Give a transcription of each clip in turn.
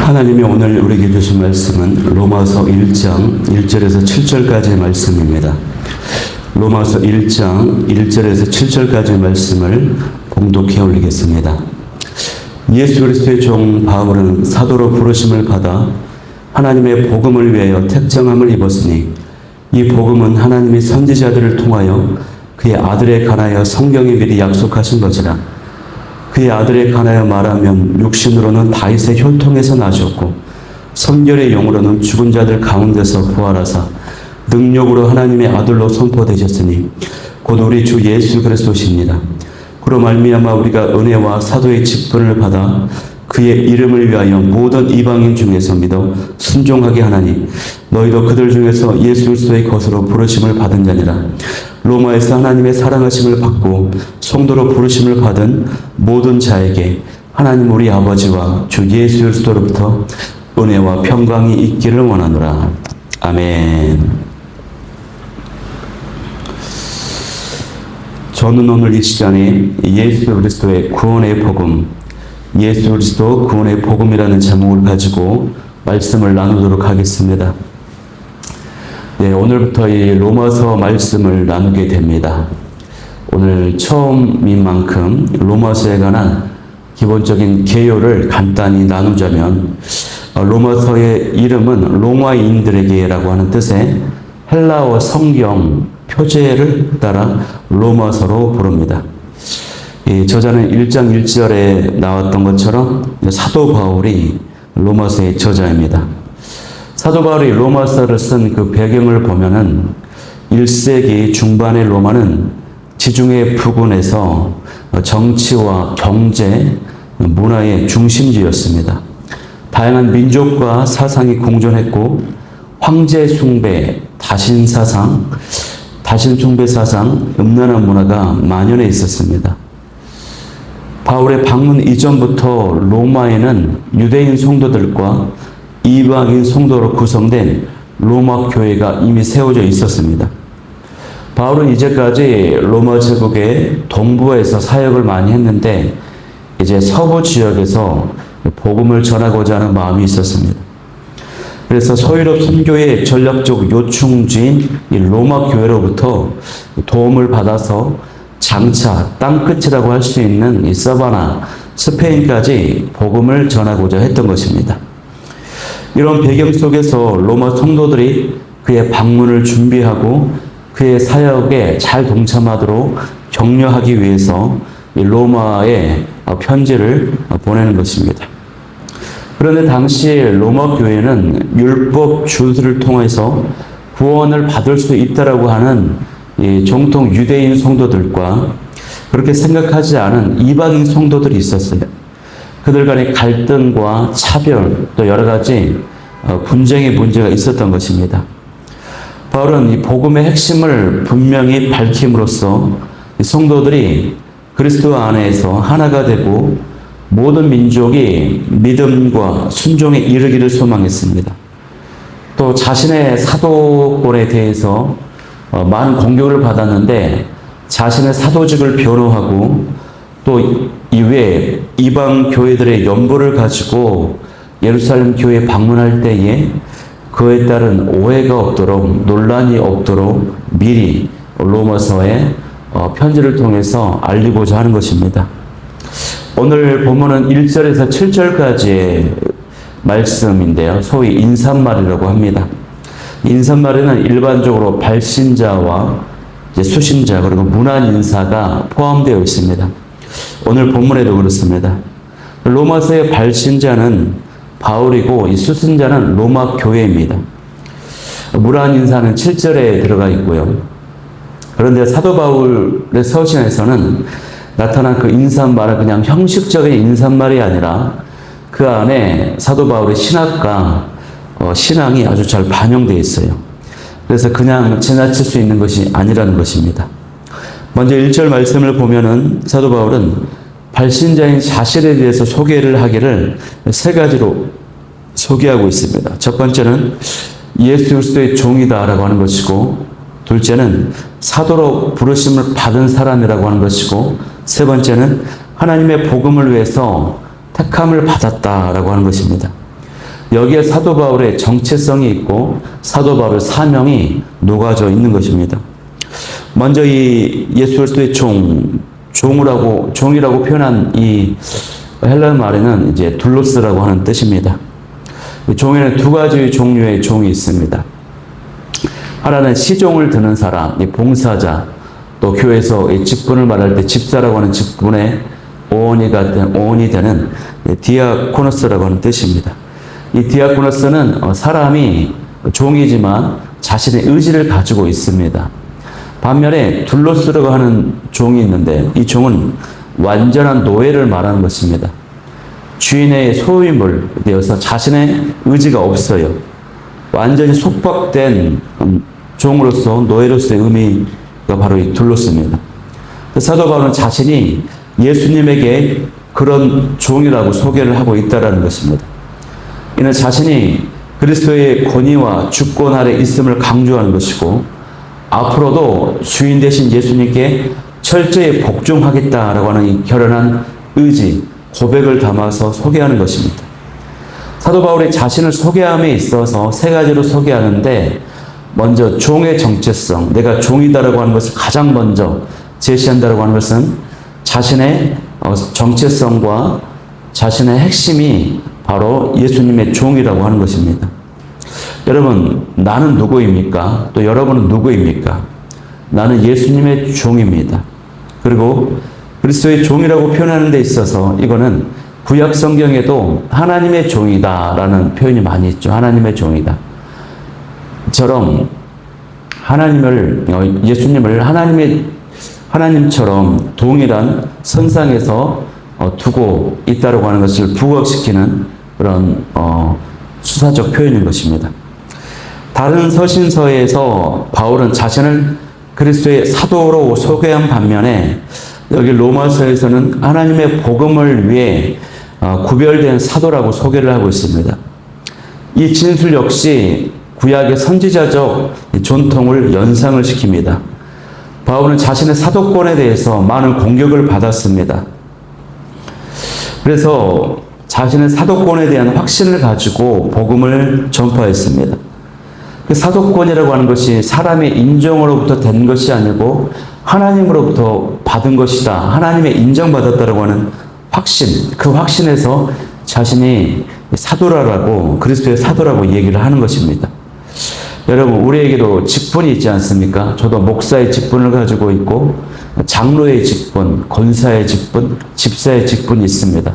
하나님이 오늘 우리에게 주신 말씀은 로마서 1장 1절에서 7절까지의 말씀입니다. 로마서 1장 1절에서 7절까지의 말씀을 봉독해 올리겠습니다. 예수 그리스도의 종 바울은 사도로 부르심을 받아 하나님의 복음을 위하여 택정함을 입었으니 이 복음은 하나님이 선지자들을 통하여 그의 아들에 관하여 성경에 미리 약속하신 것이라. 그의 아들에 관하여 말하면 육신으로는 다윗의 혈통에서 나셨고 성결의 영으로는 죽은 자들 가운데서 부활하사 능력으로 하나님의 아들로 선포되셨으니 곧 우리 주 예수 그리스도시니라. 그로 말미암아 우리가 은혜와 사도의 직분을 받아 그의 이름을 위하여 모든 이방인 중에서 믿어 순종하게 하나니 너희도 그들 중에서 예수 그리스도의 것으로 부르심을 받은 자니라. 로마에서 하나님의 사랑하심을 받고 성도로 부르심을 받은 모든 자에게 하나님 우리 아버지와 주 예수 그리스도로부터 은혜와 평강이 있기를 원하노라. 아멘. 저는 오늘 이 시간에 예수 그리스도의 구원의 복음, 예수 그리스도 구원의 복음이라는 제목을 가지고 말씀을 나누도록 하겠습니다. 네, 오늘부터 이 로마서 말씀을 나누게 됩니다. 오늘 처음인 만큼 로마서에 관한 기본적인 개요를 간단히 나누자면 로마서의 이름은 로마인들에게라고 하는 뜻의 헬라어 성경 표제를 따라 로마서로 부릅니다. 이 저자는 1장 1절에 나왔던 것처럼 사도 바울이 로마서의 저자입니다. 사도 바울이 로마서를 쓴 그 배경을 보면은 1세기 중반의 로마는 지중해 부근에서 정치와 경제, 문화의 중심지였습니다. 다양한 민족과 사상이 공존했고 황제 숭배, 다신 숭배 사상, 음란한 문화가 만연해 있었습니다. 바울의 방문 이전부터 로마에는 유대인 성도들과 이방인 성도로 구성된 로마 교회가 이미 세워져 있었습니다. 바울은 이제까지 로마 제국의 동부에서 사역을 많이 했는데 이제 서부 지역에서 복음을 전하고자 하는 마음이 있었습니다. 그래서 서유럽 선교의 전략적 요충지인 이 로마 교회로부터 도움을 받아서 장차 땅끝이라고 할 수 있는 이 사바나, 스페인까지 복음을 전하고자 했던 것입니다. 이런 배경 속에서 로마 성도들이 그의 방문을 준비하고 그의 사역에 잘 동참하도록 격려하기 위해서 이 로마에 편지를 보내는 것입니다. 그런데 당시 로마 교회는 율법 주술을 통해서 구원을 받을 수 있다라고 하는 이 정통 유대인 성도들과 그렇게 생각하지 않은 이방인 성도들이 있었어요. 그들 간의 갈등과 차별, 또 여러 가지 분쟁의 문제가 있었던 것입니다. 바울은 이 복음의 핵심을 분명히 밝힘으로써 성도들이 그리스도 안에서 하나가 되고 모든 민족이 믿음과 순종에 이르기를 소망했습니다. 또 자신의 사도권에 대해서 많은 공격을 받았는데 자신의 사도직을 변호하고 또 이외에 이방 교회들의 연보를 가지고 예루살렘 교회에 방문할 때에 그에 따른 오해가 없도록, 논란이 없도록 미리 로마서에 편지를 통해서 알리고자 하는 것입니다. 오늘 본문은 1절에서 7절까지의 말씀인데요. 소위 인사말이라고 합니다. 인사말에는 일반적으로 발신자와 수신자 그리고 문안 인사가 포함되어 있습니다. 오늘 본문에도 그렇습니다. 로마서의 발신자는 바울이고 이 수신자는 로마 교회입니다. 문안 인사는 7절에 들어가 있고요. 그런데 사도 바울의 서신에서는 나타난 그 인사말은 그냥 형식적인 인사말이 아니라 그 안에 사도 바울의 신학과 신앙이 아주 잘 반영되어 있어요. 그래서 그냥 지나칠 수 있는 것이 아니라는 것입니다. 먼저 1절 말씀을 보면은 사도 바울은 발신자인 자신에 대해서 소개를 하기를 세 가지로 소개하고 있습니다. 첫 번째는 예수 그리스도의 종이다라고 하는 것이고, 둘째는 사도로 부르심을 받은 사람이라고 하는 것이고, 세 번째는 하나님의 복음을 위해서 택함을 받았다라고 하는 것입니다. 여기에 사도 바울의 정체성이 있고 사도 바울의 사명이 녹아져 있는 것입니다. 먼저 이 예수 그리스도의 종이라고 표현한 이 헬라어 말에는 이제 둘로스라고 하는 뜻입니다. 종에는 두 가지 종류의 종이 있습니다. 하나는 시종을 드는 사람, 이 봉사자, 또 교회에서 이 직분을 말할 때 집사라고 하는 직분의 오온이 되는 디아코노스라고 하는 뜻입니다. 이 디아코노스는 사람이 종이지만 자신의 의지를 가지고 있습니다. 반면에 둘로스라고 하는 종이 있는데 이 종은 완전한 노예를 말하는 것입니다. 주인의 소유물 되어서 자신의 의지가 없어요. 완전히 속박된 종으로서 노예로서의 의미가 바로 이 둘로스입니다. 사도 바울은 자신이 예수님에게 그런 종이라고 소개를 하고 있다는 것입니다. 이는 자신이 그리스도의 권위와 주권 아래 있음을 강조하는 것이고 앞으로도 주인 되신 예수님께 철저히 복종하겠다라고 하는 이 결연한 의지, 고백을 담아서 소개하는 것입니다. 사도 바울이 자신을 소개함에 있어서 세 가지로 소개하는데 먼저 종의 정체성, 내가 종이다라고 하는 것을 가장 먼저 제시한다라고 하는 것은 자신의 정체성과 자신의 핵심이 바로 예수님의 종이라고 하는 것입니다. 여러분, 나는 누구입니까? 또 여러분은 누구입니까? 나는 예수님의 종입니다. 그리고 그리스도의 종이라고 표현하는 데 있어서 이거는 구약 성경에도 하나님의 종이다라는 표현이 많이 있죠. 하나님의 종이다. 처럼 예수님을 하나님처럼 동일한 선상에서 두고 있다라고 하는 것을 부각시키는 그런 수사적 표현인 것입니다. 다른 서신서에서 바울은 자신을 그리스도의 사도로 소개한 반면에 여기 로마서에서는 하나님의 복음을 위해 구별된 사도라고 소개를 하고 있습니다. 이 진술 역시 구약의 선지자적 전통을 연상을 시킵니다. 바울은 자신의 사도권에 대해서 많은 공격을 받았습니다. 그래서 자신의 사도권에 대한 확신을 가지고 복음을 전파했습니다. 그 사도권이라고 하는 것이 사람의 인정으로부터 된 것이 아니고 하나님으로부터 받은 것이다. 하나님의 인정받았다라고 하는 확신, 그 확신에서 자신이 사도라고, 그리스도의 사도라고 얘기를 하는 것입니다. 여러분, 우리에게도 직분이 있지 않습니까? 저도 목사의 직분을 가지고 있고 장로의 직분, 권사의 직분, 집사의 직분이 있습니다.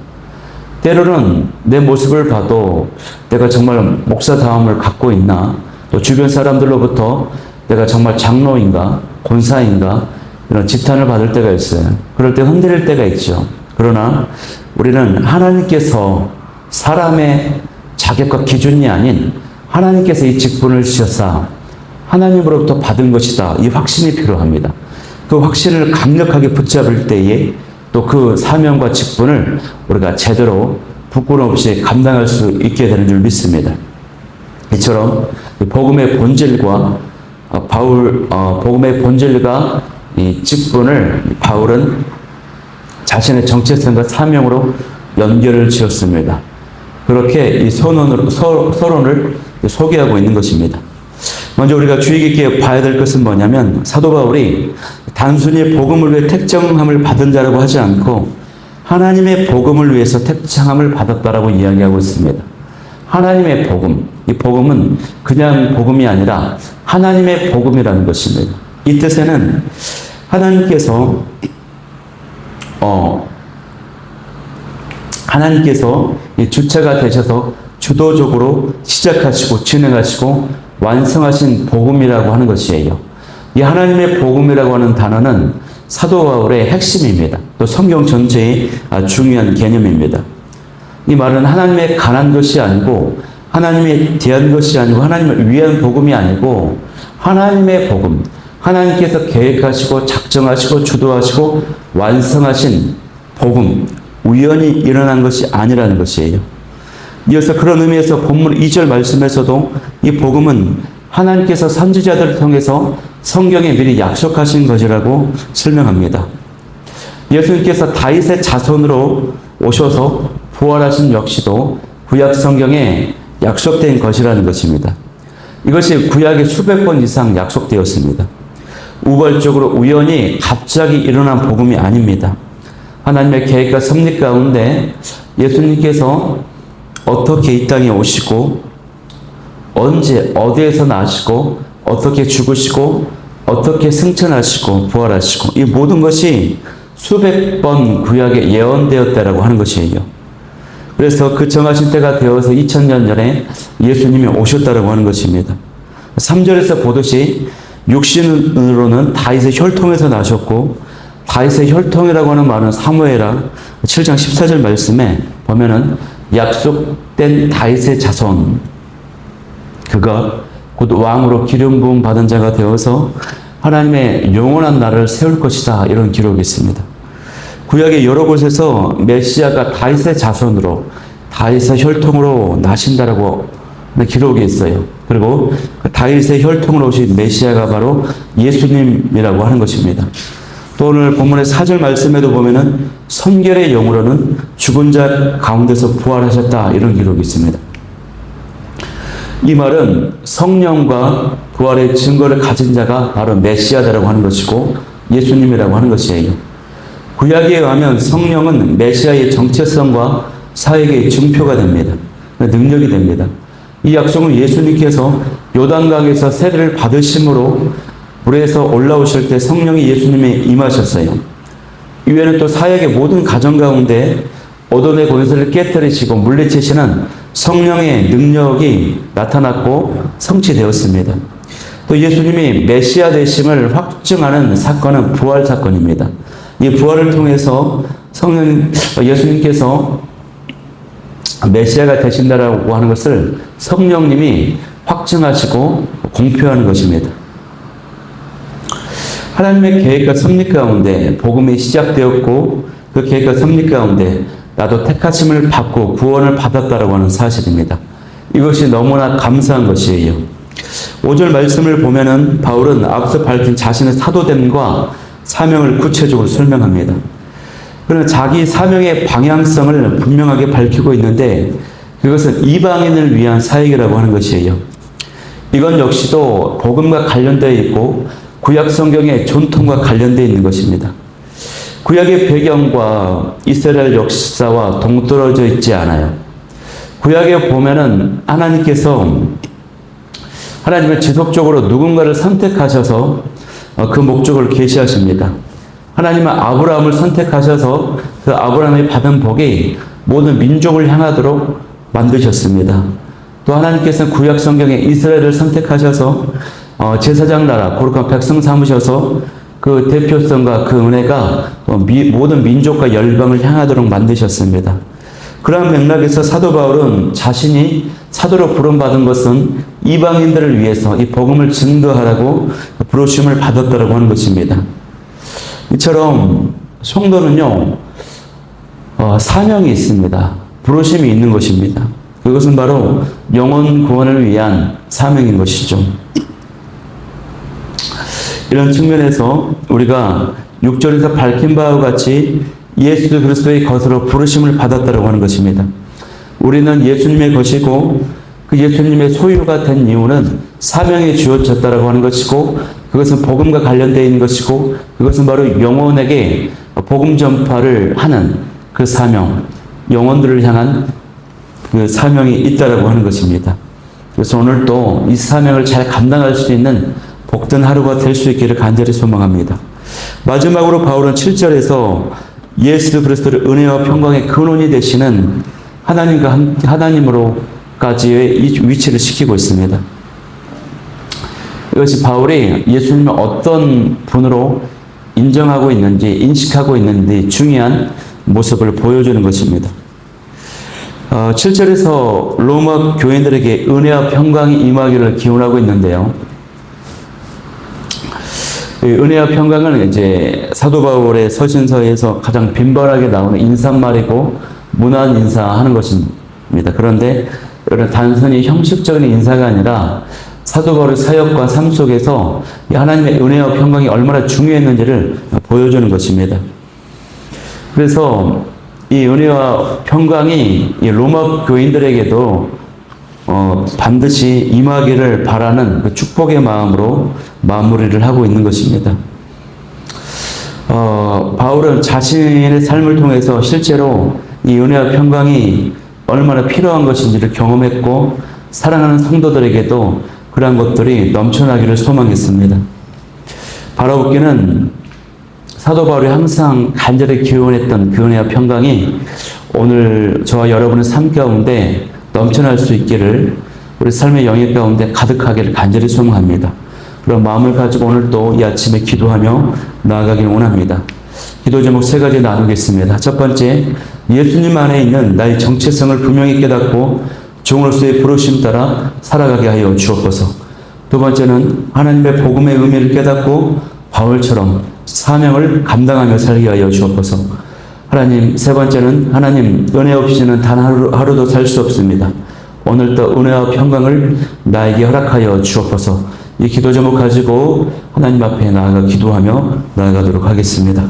때로는 내 모습을 봐도 내가 정말 목사다움을 갖고 있나, 또 주변 사람들로부터 내가 정말 장로인가, 권사인가 이런 지탄을 받을 때가 있어요. 그럴 때 흔들릴 때가 있죠. 그러나 우리는 하나님께서 사람의 자격과 기준이 아닌 하나님께서 이 직분을 주셔서 하나님으로부터 받은 것이다. 이 확신이 필요합니다. 그 확신을 강력하게 붙잡을 때에 또 그 사명과 직분을 우리가 제대로 부끄럼 없이 감당할 수 있게 되는 줄 믿습니다. 이처럼 복음의 본질과 복음의 본질과 이 직분을 바울은 자신의 정체성과 사명으로 연결을 지었습니다. 그렇게 이 서론을 소개하고 있는 것입니다. 먼저 우리가 주의 깊게 봐야 될 것은 뭐냐면 사도 바울이 단순히 복음을 위해 택정함을 받은 자라고 하지 않고 하나님의 복음을 위해서 택정함을 받았다라고 이야기하고 있습니다. 하나님의 복음, 이 복음은 그냥 복음이 아니라 하나님의 복음이라는 것입니다. 이 뜻에는 하나님께서 이 주체가 되셔서 주도적으로 시작하시고 진행하시고 완성하신 복음이라고 하는 것이에요. 이 하나님의 복음이라고 하는 단어는 사도 바울의 핵심입니다. 또 성경 전체의 중요한 개념입니다. 이 말은 하나님에 관한 것이 아니고 하나님에 대한 것이 아니고 하나님을 위한 복음이 아니고 하나님의 복음, 하나님께서 계획하시고 작정하시고 주도하시고 완성하신 복음, 우연히 일어난 것이 아니라는 것이에요. 이어서 그런 의미에서 본문 2절 말씀에서도 이 복음은 하나님께서 선지자들을 통해서 성경에 미리 약속하신 것이라고 설명합니다. 예수님께서 다윗의 자손으로 오셔서 부활하신 역시도 구약 성경에 약속된 것이라는 것입니다. 이것이 구약에 수백 번 이상 약속되었습니다. 우발적으로 우연히 갑자기 일어난 복음이 아닙니다. 하나님의 계획과 섭리 가운데 예수님께서 어떻게 이 땅에 오시고 언제 어디에서 나시고 어떻게 죽으시고 어떻게 승천하시고 부활하시고 이 모든 것이 수백 번 구약에 예언되었다라고 하는 것이에요. 그래서 그 정하신 때가 되어서 2000년 전에 예수님이 오셨다라고 하는 것입니다. 3절에서 보듯이 육신으로는 다윗의 혈통에서 나셨고 다윗의 혈통이라고 하는 말은 사무엘하 7장 14절 말씀에 보면은 약속된 다윗의 자손 그가 곧 왕으로 기름 부음 받은 자가 되어서 하나님의 영원한 나라를 세울 것이다 이런 기록이 있습니다. 구약의 여러 곳에서 메시아가 다윗의 자손으로 다윗의 혈통으로 나신다라고 기록이 있어요. 그리고 다윗의 혈통으로 오신 메시아가 바로 예수님이라고 하는 것입니다. 또 오늘 본문의 4절 말씀에도 보면은 선결의 영으로는 죽은 자 가운데서 부활하셨다 이런 기록이 있습니다. 이 말은 성령과 부활의 증거를 가진 자가 바로 메시아다라고 하는 것이고 예수님이라고 하는 것이에요. 구약에 의하면 성령은 메시아의 정체성과 사역의 증표가 됩니다. 능력이 됩니다. 이 약속은 예수님께서 요단강에서 세례를 받으심으로 물에서 올라오실 때 성령이 예수님에 임하셨어요. 이외에는 또 사역의 모든 가정 가운데 어둠의 권세를 깨뜨리시고 물리치시는 성령의 능력이 나타났고 성취되었습니다. 또 예수님이 메시아 되심을 확증하는 사건은 부활 사건입니다. 이 부활을 통해서 예수님께서 메시아가 되신다라고 하는 것을 성령님이 확증하시고 공표하는 것입니다. 하나님의 계획과 섭리 가운데 복음이 시작되었고 그 계획과 섭리 가운데 나도 택하심을 받고 구원을 받았다라고 하는 사실입니다. 이것이 너무나 감사한 것이에요. 5절 말씀을 보면은 바울은 앞서 밝힌 자신의 사도됨과 사명을 구체적으로 설명합니다. 그러나 자기 사명의 방향성을 분명하게 밝히고 있는데 그것은 이방인을 위한 사역이라고 하는 것이에요. 이건 역시도 복음과 관련되어 있고 구약 성경의 전통과 관련되어 있는 것입니다. 구약의 배경과 이스라엘 역사와 동떨어져 있지 않아요. 구약에 보면은 하나님은 지속적으로 누군가를 선택하셔서 그 목적을 계시하십니다. 하나님은 아브라함을 선택하셔서 그 아브라함이 받은 복이 모든 민족을 향하도록 만드셨습니다. 또 하나님께서는 구약 성경에 이스라엘을 선택하셔서 제사장 나라, 거룩한 백성 삼으셔서 그 대표성과 그 은혜가 모든 민족과 열방을 향하도록 만드셨습니다. 그러한 맥락에서 사도 바울은 자신이 사도로 부름받은 것은 이방인들을 위해서 이 복음을 증거하라고 부르심을 받았다라고 하는 것입니다. 이처럼 성도는요, 사명이 있습니다. 부르심이 있는 것입니다. 그것은 바로 영혼 구원을 위한 사명인 것이죠. 이런 측면에서 우리가 6절에서 밝힌 바와 같이 예수 그리스도의 것으로 부르심을 받았다고 하는 것입니다. 우리는 예수님의 것이고 그 예수님의 소유가 된 이유는 사명에 주어졌다고 하는 것이고 그것은 복음과 관련되어 있는 것이고 그것은 바로 영혼에게 복음 전파를 하는 그 사명, 영혼들을 향한 그 사명이 있다고 하는 것입니다. 그래서 오늘도 이 사명을 잘 감당할 수 있는 복된 하루가 될 수 있기를 간절히 소망합니다. 마지막으로 바울은 7절에서 예수 그리스도를 은혜와 평강의 근원이 되시는 하나님으로까지의 위치를 시키고 있습니다. 이것이 바울이 예수님을 어떤 분으로 인정하고 있는지 인식하고 있는지 중요한 모습을 보여주는 것입니다. 7절에서 로마 교인들에게 은혜와 평강이 임하기를 기원하고 있는데요. 은혜와 평강은 이제 사도 바울의 서신서에서 가장 빈번하게 나오는 인사말이고 문안 인사하는 것입니다. 그런데 이런 단순히 형식적인 인사가 아니라 사도 바울의 사역과 삶 속에서 하나님의 은혜와 평강이 얼마나 중요했는지를 보여주는 것입니다. 그래서 이 은혜와 평강이 이 로마 교인들에게도 반드시 임하기를 바라는 그 축복의 마음으로 마무리를 하고 있는 것입니다. 바울은 자신의 삶을 통해서 실제로 이 은혜와 평강이 얼마나 필요한 것인지를 경험했고 사랑하는 성도들에게도 그러한 것들이 넘쳐나기를 소망했습니다. 바라옵기는 사도 바울이 항상 간절히 기원했던 그 은혜와 평강이 오늘 저와 여러분의 삶 가운데 넘쳐날 수 있기를 우리 삶의 영역 가운데 가득하기를 간절히 소망합니다. 그런 마음을 가지고 오늘 또 이 아침에 기도하며 나아가길 원합니다. 기도 제목 3가지 나누겠습니다. 첫 번째, 예수님 안에 있는 나의 정체성을 분명히 깨닫고 종으로서의 부르심 따라 살아가게 하여 주옵소서. 두 번째는 하나님의 복음의 의미를 깨닫고 바울처럼 사명을 감당하며 살게 하여 주옵소서. 하나님, 세 번째는 하나님 은혜 없이는 단 하루도 살 수 없습니다. 오늘도 은혜와 평강을 나에게 허락하여 주옵소서. 이 기도 제목 가지고 하나님 앞에 나아가 기도하며 나아가도록 하겠습니다.